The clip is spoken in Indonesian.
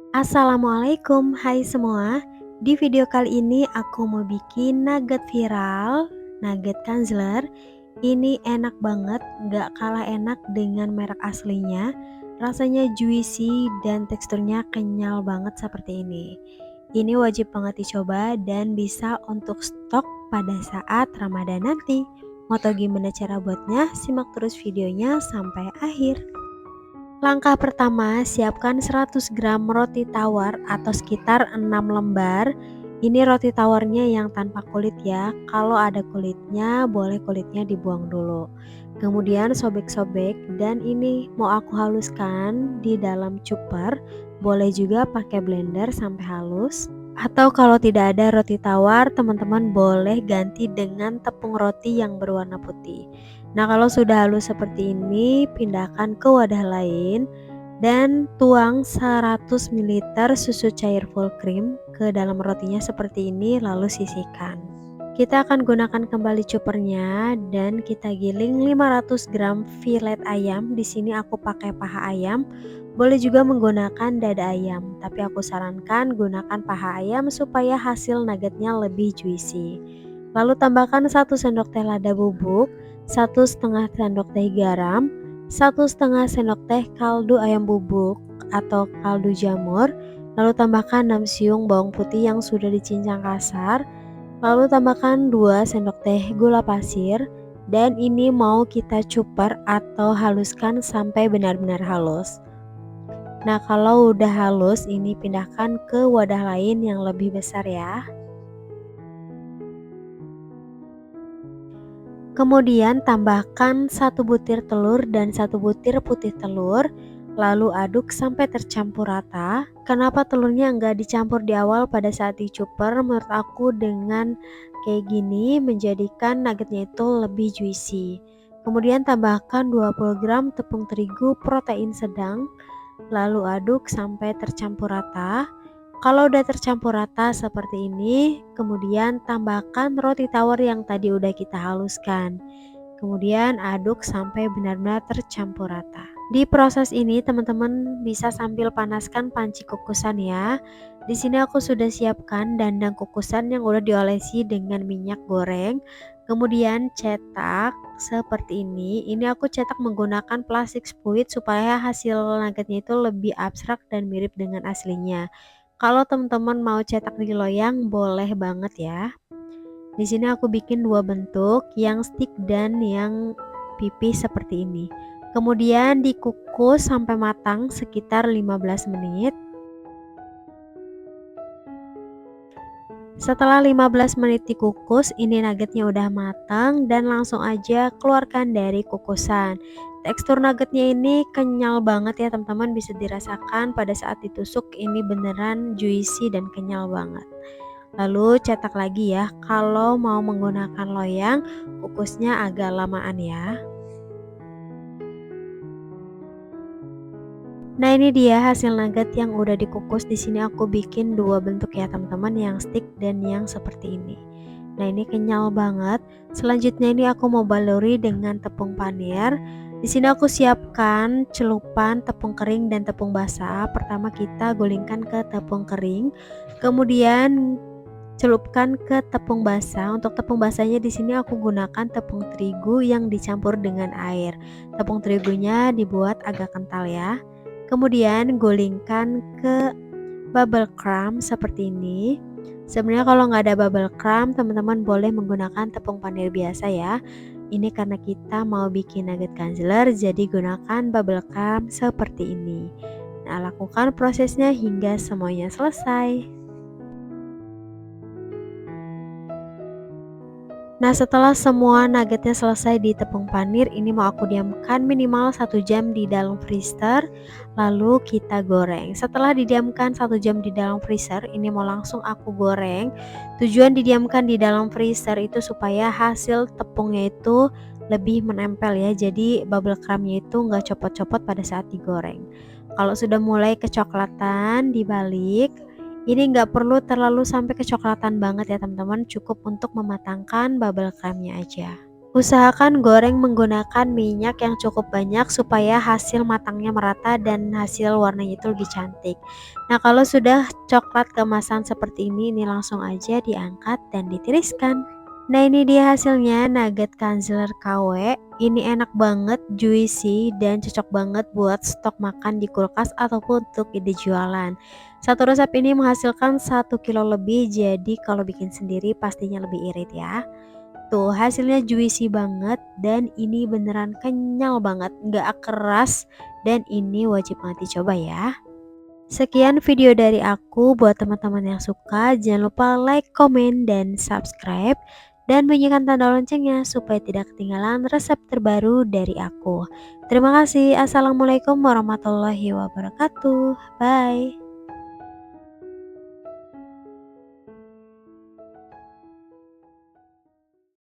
Assalamualaikum, hai semua. Di video kali ini aku mau bikin nugget viral, nugget Kanzler. Ini enak banget, gak kalah enak dengan merek aslinya. Rasanya juicy dan teksturnya kenyal banget seperti ini. Ini wajib banget dicoba dan bisa untuk stok pada saat Ramadan nanti. Mau tau gimana cara buatnya? Simak terus videonya sampai akhir. Langkah pertama, siapkan 100 gram roti tawar atau sekitar 6 lembar. Ini roti tawarnya yang tanpa kulit ya. Kalau ada kulitnya, boleh kulitnya dibuang dulu. Kemudian sobek-sobek dan ini mau aku haluskan di dalam chopper. Boleh juga pakai blender sampai halus. Atau kalau tidak ada roti tawar, teman-teman boleh ganti dengan tepung roti yang berwarna putih. Nah, kalau sudah halus seperti ini, pindahkan ke wadah lain dan tuang 100 ml susu cair full cream ke dalam rotinya seperti ini, lalu sisihkan. Kita akan gunakan kembali choppernya dan kita giling 500 gram filet ayam. Di sini aku pakai paha ayam. Boleh juga menggunakan dada ayam, tapi aku sarankan gunakan paha ayam supaya hasil nuggetnya lebih juicy. Lalu tambahkan 1 sendok teh lada bubuk, 1,5 sendok teh garam, 1,5 sendok teh kaldu ayam bubuk atau kaldu jamur. Lalu tambahkan 6 siung bawang putih yang sudah dicincang kasar. Lalu tambahkan 2 sendok teh gula pasir. Dan ini mau kita chopper atau haluskan sampai benar-benar halus. Nah, kalau udah halus, ini pindahkan ke wadah lain yang lebih besar ya. Kemudian tambahkan 1 butir telur dan 1 butir putih telur. Lalu aduk sampai tercampur rata. Kenapa telurnya nggak dicampur di awal pada saat dicuper? Menurut aku dengan kayak gini menjadikan nuggetnya itu lebih juicy. Kemudian tambahkan 20 gram tepung terigu protein sedang. Lalu aduk sampai tercampur rata. Kalau udah tercampur rata seperti ini, kemudian tambahkan roti tawar yang tadi udah kita haluskan. Kemudian aduk sampai benar-benar tercampur rata. Di proses ini teman-teman bisa sambil panaskan panci kukusan ya. Di sini aku sudah siapkan dandang kukusan yang udah diolesi dengan minyak goreng. Kemudian cetak seperti ini. Ini aku cetak menggunakan plastik spuit supaya hasil nuggetnya itu lebih abstrak dan mirip dengan aslinya. Kalau teman-teman mau cetak di loyang boleh banget ya. Di sini aku bikin 2 bentuk, yang stick dan yang pipih seperti ini. Kemudian dikukus sampai matang sekitar 15 menit. Setelah 15 menit dikukus, ini nuggetnya udah matang dan langsung aja keluarkan dari kukusan. Tekstur nuggetnya ini kenyal banget ya teman-teman, bisa dirasakan pada saat ditusuk ini beneran juicy dan kenyal banget. Lalu cetak lagi ya, kalau mau menggunakan loyang, kukusnya agak lamaan ya. Nah, ini dia hasil nugget yang udah dikukus. Di sini aku bikin 2 bentuk ya teman-teman, yang stick dan yang seperti ini. Nah, ini kenyal banget. Selanjutnya ini aku mau baluri dengan tepung panir. Di sini aku siapkan celupan tepung kering dan tepung basah. Pertama kita gulingkan ke tepung kering, kemudian celupkan ke tepung basah. Untuk tepung basahnya di sini aku gunakan tepung terigu yang dicampur dengan air. Tepung terigunya dibuat agak kental ya. Kemudian gulingkan ke bubble crumb seperti ini. Sebenarnya kalau nggak ada bubble crumb, teman-teman boleh menggunakan tepung panir biasa ya. Ini karena kita mau bikin nugget Kanzler, jadi gunakan bubble crumb seperti ini. Nah, lakukan prosesnya hingga semuanya selesai. Nah, setelah semua nuggetnya selesai di tepung panir, ini mau aku diamkan minimal 1 jam di dalam freezer, lalu kita goreng. Setelah didiamkan 1 jam di dalam freezer, ini mau langsung aku goreng. Tujuan didiamkan di dalam freezer itu supaya hasil tepungnya itu lebih menempel ya, jadi bubble crumbnya itu nggak copot-copot pada saat digoreng. Kalau sudah mulai kecoklatan, dibalik. Ini nggak perlu terlalu sampai kecoklatan banget ya teman-teman, cukup untuk mematangkan bubble crumbnya aja. Usahakan goreng menggunakan minyak yang cukup banyak supaya hasil matangnya merata dan hasil warnanya itu lebih cantik. Nah, kalau sudah coklat keemasan seperti ini langsung aja diangkat dan ditiriskan. Nah, ini dia hasilnya nugget Kanzler KW. Ini enak banget, juicy, dan cocok banget buat stok makan di kulkas ataupun untuk ide jualan. Satu resep ini menghasilkan 1 kilo lebih, jadi kalau bikin sendiri pastinya lebih irit ya. Tuh hasilnya juicy banget dan ini beneran kenyal banget, nggak keras, dan ini wajib banget dicoba ya. Sekian video dari aku, buat teman-teman yang suka jangan lupa like, komen, dan subscribe, dan bunyikan tanda loncengnya supaya tidak ketinggalan resep terbaru dari aku. Terima kasih. Assalamualaikum warahmatullahi wabarakatuh. Bye.